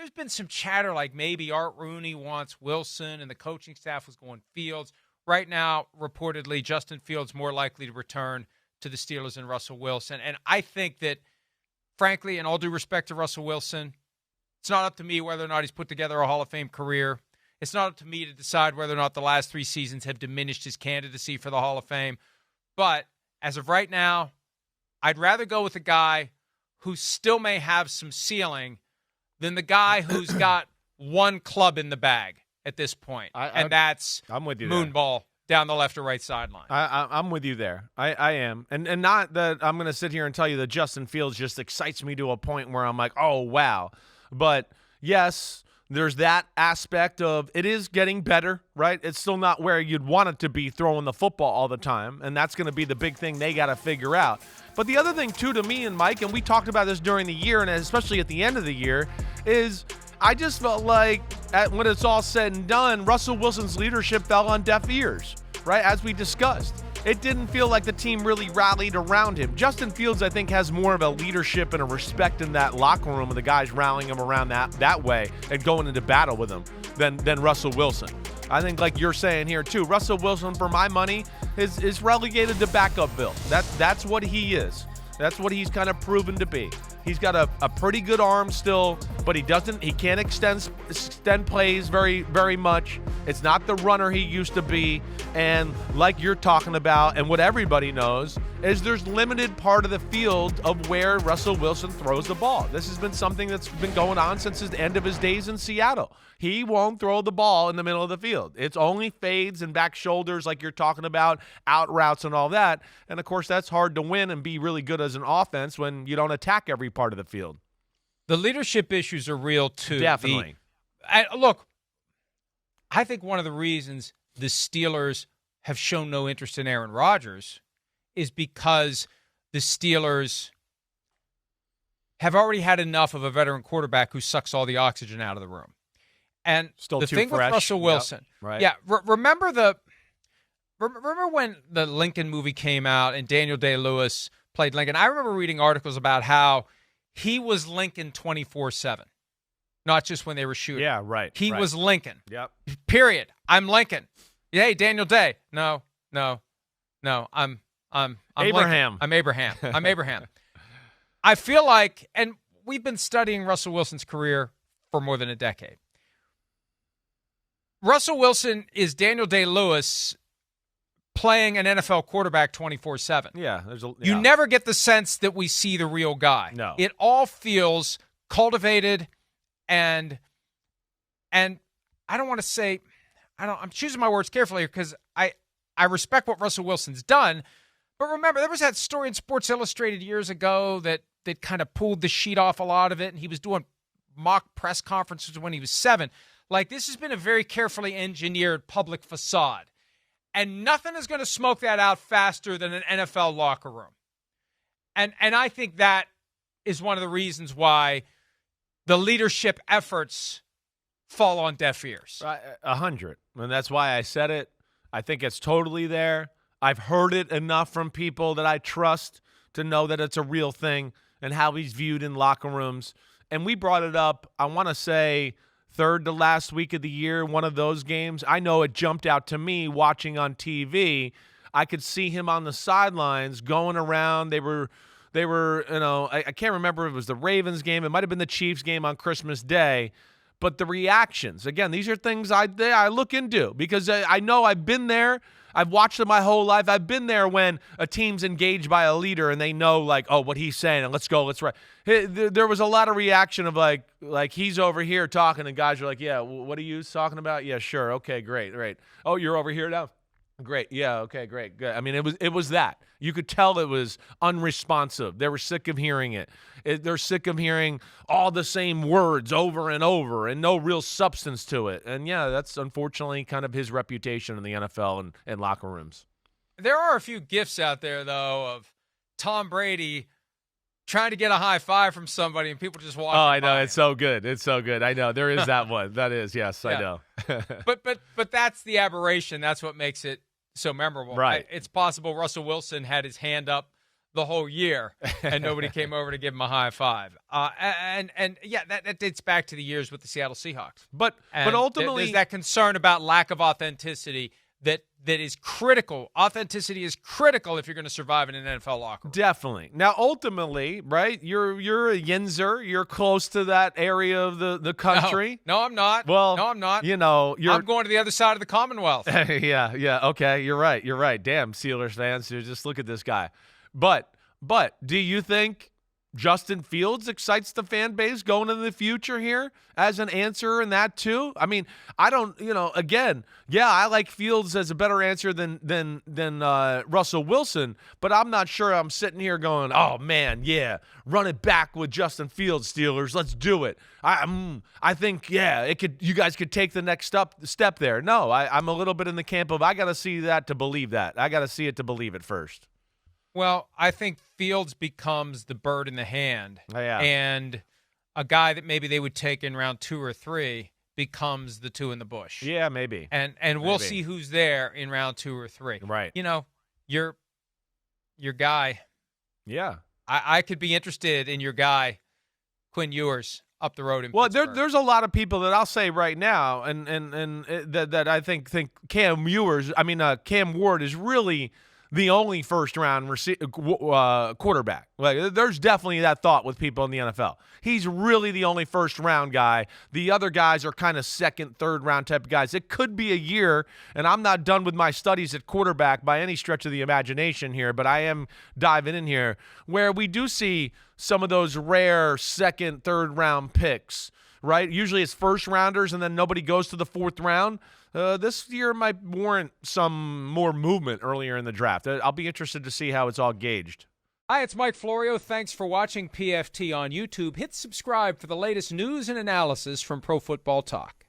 there's been some chatter like maybe Art Rooney wants Wilson and the coaching staff was going Fields. Right now, reportedly, Justin Fields more likely to return to the Steelers than Russell Wilson. And I think that, frankly, in all due respect to Russell Wilson, it's not up to me whether or not he's put together a Hall of Fame career. It's not up to me to decide whether or not the last 3 seasons have diminished his candidacy for the Hall of Fame. But as of right now, I'd rather go with a guy who still may have some ceiling than the guy who's got one club in the bag at this point. And that's I'm with you Moonball down the left or right sideline. I'm with you there. I am. And not that I'm going to sit here and tell you that Justin Fields just excites me to a point where I'm like, oh, wow. But, yes, there's that aspect of it is getting better, right? It's still not where you'd want it to be throwing the football all the time, and that's going to be the big thing they got to figure out. But the other thing, too, to me and Mike, and we talked about this during the year and especially at the end of the year, is I just felt like when it's all said and done, Russell Wilson's leadership fell on deaf ears, right, as we discussed. It didn't feel like the team really rallied around him. Justin Fields, I think, has more of a leadership and a respect in that locker room of the guys rallying him around that way and going into battle with him than Russell Wilson. I think, like you're saying here, too, Russell Wilson, for my money, is relegated to backup Bill. That's what he is. That's what he's kind of proven to be. He's got a pretty good arm still, but he can't extend plays very, very much. It's not the runner he used to be. And like you're talking about, and what everybody knows, is there's limited part of the field of where Russell Wilson throws the ball. This has been something that's been going on since the end of his days in Seattle. He won't throw the ball in the middle of the field. It's only fades and back shoulders like you're talking about, out routes and all that. And, of course, that's hard to win and be really good as an offense when you don't attack every part of the field. The leadership issues are real, too. Definitely. Look, I think one of the reasons the Steelers have shown no interest in Aaron Rodgers is because the Steelers have already had enough of a veteran quarterback who sucks all the oxygen out of the room. And still the too thing fresh. with Russell Wilson, yep. Right. Yeah, remember when the Lincoln movie came out and Daniel Day-Lewis played Lincoln? I remember reading articles about how he was Lincoln 24/7, not just when they were shooting. Yeah, right. He was Lincoln. Yep. Period. I'm Lincoln. Hey, Daniel Day. No. I'm Abraham. Lincoln. I'm Abraham. I'm Abraham. I feel like, and we've been studying Russell Wilson's career for more than a decade. Russell Wilson is Daniel Day-Lewis playing an NFL quarterback 24/7. Yeah, You never get the sense that we see the real guy. No. It all feels cultivated and I don't want to say, I'm choosing my words carefully because I respect what Russell Wilson's done, but remember, there was that story in Sports Illustrated years ago that kind of pulled the sheet off a lot of it, and he was doing mock press conferences when he was 7. Like, this has been a very carefully engineered public facade. And nothing is going to smoke that out faster than an NFL locker room. And I think that is one of the reasons why the leadership efforts fall on deaf ears. 100. And that's why I said it. I think it's totally there. I've heard it enough from people that I trust to know that it's a real thing and how he's viewed in locker rooms. And we brought it up, I want to say, third to last week of the year, one of those games. I know it jumped out to me watching on TV. I could see him on the sidelines going around. They were, I can't remember if it was the Ravens game. It might have been the Chiefs game on Christmas Day. But the reactions, again, these are things I look into because I know I've been there. I've watched it my whole life. I've been there when a team's engaged by a leader and they know, like, oh, what he's saying, and let's go, let's run. There was a lot of reaction of, like he's over here talking, and guys are like, yeah, what are you talking about? Yeah, sure, okay, great. Oh, you're over here now? Great, yeah, okay, great, good. I mean, it was that. You could tell it was unresponsive. They were sick of hearing it. They're sick of hearing all the same words over and over and no real substance to it. And, yeah, that's unfortunately kind of his reputation in the NFL and locker rooms. There are a few gifs out there, though, of Tom Brady trying to get a high five from somebody and people just walking by. Oh, I know. It's so good. It's so good. I know. There is that one. That is, yes, I know. but that's the aberration. That's what makes it so memorable. Right. It's possible Russell Wilson had his hand up the whole year, and nobody came over to give him a high five. And yeah, that dates back to the years with the Seattle Seahawks. But And ultimately, there's that concern about lack of authenticity that is critical. Authenticity is critical if you're going to survive in an NFL locker room. definitely. Now, ultimately, right? You're a Yinzer. You're close to that area of the country. No, I'm not. Well, no, I'm not. You know, I'm going to the other side of the Commonwealth. yeah. Okay, you're right. Damn, Steelers fans, just look at this guy. But do you think Justin Fields excites the fan base going into the future here as an answer in that too? I mean, I don't, again, yeah, I like Fields as a better answer than Russell Wilson, but I'm not sure I'm sitting here going, oh man, yeah, run it back with Justin Fields, Steelers, let's do it. I think, yeah, you guys could take the next step there. No, I'm a little bit in the camp of I got to see that to believe that. I got to see it to believe it first. Well, I think Fields becomes the bird in the hand, Yeah. and a guy that maybe they would take in round 2 or 3 becomes the 2 in the bush. Yeah, maybe. And we'll see who's there in round 2 or 3. Right. Your guy. Yeah. I could be interested in your guy, Quinn Ewers, up the road in Pittsburgh. There's a lot of people that I'll say right now, and that I think Cam Ward is really the only first-round quarterback. Like, there's definitely that thought with people in the NFL. He's really the only first-round guy. The other guys are kind of second, third-round type of guys. It could be a year, and I'm not done with my studies at quarterback by any stretch of the imagination here, but I am diving in here, where we do see some of those rare second, third-round picks, right? Usually it's first-rounders, and then nobody goes to the fourth round. This year might warrant some more movement earlier in the draft. I'll be interested to see how it's all gauged. Hi, it's Mike Florio. Thanks for watching PFT on YouTube. Hit subscribe for the latest news and analysis from Pro Football Talk.